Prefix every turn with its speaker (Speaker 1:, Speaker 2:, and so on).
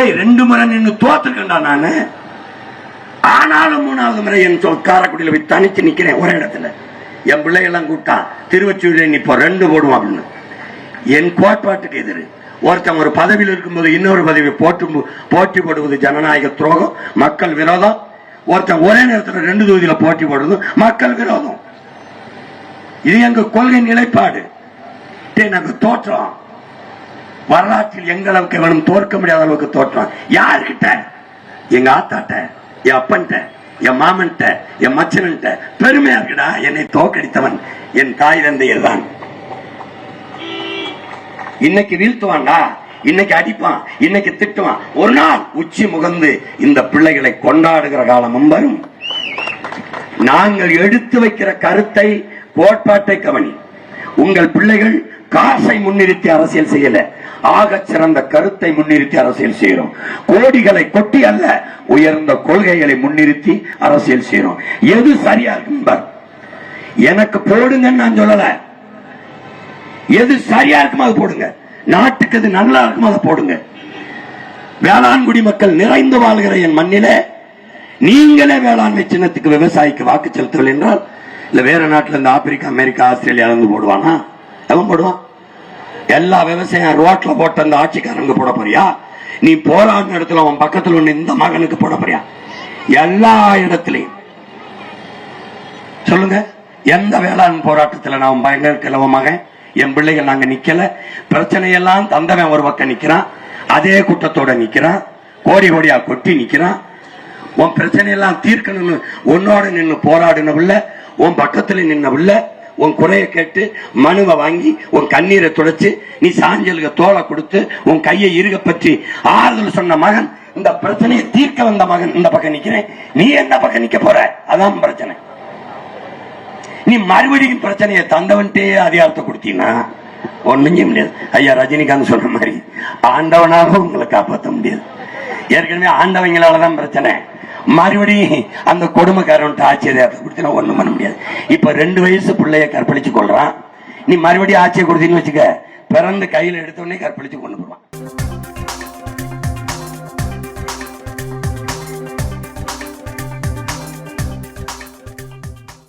Speaker 1: 2 முறை நின்று தோத்துக்கண்டா நானு. ஆனாலும் 3வது முறை என் காரைக்குடியில போய் தனிச்சு நிக்கிறேன் ஒரு இடத்துல. என் பிள்ளைகள்லாம் கூப்பிட்டா திருவொற்றியூர்ல நிப்போ 2 போடுவோம் அப்படின்னு. என் கோட்பாட்டுக்கு எதிரு. ஒருத்தன் ஒரு பதவியில் இருக்கும்போது இன்னொரு பதவி போட்டி போடுவது ஜனநாயக துரோகம், மக்கள் விரோதம். ஒருத்தன் ஒரே நேரத்தில் 2 தொகுதியில போட்டி போடுறது மக்கள் விரோதம். இது எங்க கொள்கை நிலைப்பாடு. நாங்க தோற்றம் வரலாற்றில் எங்களவுக்கு வேணும் தோற்க முடியாத அளவுக்கு தோற்றம். யாருக்கிட்ட? எங்க ஆத்தாட்ட, என் அப்பன்ட்ட, என் மாமன்ட்ட, என் மச்சன்ட்ட பெருமையா இருக்குடா. என்னை தோக்கடித்தவன் என் தாய் தந்தையர் தான். இன்னைக்கு வீழ்த்துவான்டா, இன்னைக்கு அடிப்பான், இன்னைக்கு திட்டுவான். ஒரு நாள் உச்சி முகந்து இந்த பிள்ளைகளை கொண்டாடுகிற காலமும் வரும். நாங்கள் எடுத்து வைக்கிற கருத்தை, கோட்பாட்டை கவனி. உங்கள் பிள்ளைகள் காசை முன்னிறுத்தி அரசியல் செய்யல, ஆக சிறந்த கருத்தை முன்னிறுத்தி அரசியல் செய்யறோம். கோடிகளை கொட்டி அல்ல, உயர்ந்த கொள்கைகளை முன்னிறுத்தி அரசியல் செய்யறோம். எது சரியா இருக்கு எனக்கு போடுங்கன்னு நான் சொல்லல. எது சரியா இருக்குமோ அது போடுங்க. நாட்டுக்கு எது நல்லா இருக்குமோ அதை போடுங்க. வேளாண்குடி மக்கள் நிறைந்து வாழ்கிற என் மண்ணில நீங்களே வேளாண்மை சின்னத்துக்கு விவசாயிக்கு வாக்கு செலுத்தவில்லை என்றால், இல்ல வேற நாட்டுல இருந்து ஆப்பிரிக்கா, அமெரிக்கா, ஆஸ்திரேலியா இருந்து போடுவானா? எவன் போடுவான்? எல்லா விவசாயம் ரோட்ல போட்ட அந்த ஆட்சிக்காரங்க போட போறியா? நீ போராடின இடத்துல உன் பக்கத்துல ஒண்ணு இந்த மகனுக்கு போட போறியா? எல்லா இடத்திலையும் சொல்லுங்க. எந்த வேளாண் போராட்டத்தில் நான் பயங்கர கிழவ மகன், என் பிள்ளைகள் நாங்க நிக்கல. பிரச்சனையெல்லாம் தந்தவன் ஒரு பக்கம் நிக்கிறான், அதே கூட்டத்தோட நிக்கிறான், கோடி கோடியா கொட்டி நிக்கிறான். உன் பிரச்சனையெல்லாம் தீர்க்கணும்னு உன்னோட நின்று போராடினவில்ல, உன் பக்கத்துல நின்னவில்ல. உன் குறைய கேட்டு மனுவை வாங்கி உன் கண்ணீரை துடைச்சு நீ சாஞ்சலுக்கு தோலை கொடுத்து உன் கையை இருக பற்றி ஆறுதல் சொன்ன மகன், இந்த பிரச்சனையை தீர்க்க வந்த மகன் இந்த பக்கம் நிக்கிறேன். நீ என்ன பக்கம் நிக்க போற? அதான் பிரச்சனை. நீ மறுபடியும் பிரச்சனையை தந்தவன்ட்டே அதிகாரத்தை கொடுத்தீங்கன்னா ஒண்ணும் செய்ய முடியாது. ஐயா ரஜினிகாந்த் சொல்ற மாதிரி ஆண்டவனாக உங்களை காப்பாற்ற முடியாது. ஏற்கனவே ஆண்டவங்களாலதான் பிரச்சனை. மறுபடியும் அந்த கொடுமைக்காரன் ஆட்சி அதிகாரத்தை கொடுத்தீங்கன்னா ஒண்ணும் பண்ண முடியாது. இப்ப 2 வயசு பிள்ளைய கற்பழிச்சு கொள்றான். நீ மறுபடியும் ஆட்சியை கொடுத்தீங்கன்னு வச்சுக்க, பிறந்து கையில எடுத்த உடனே கற்பழிச்சு கொண்டு போவான்.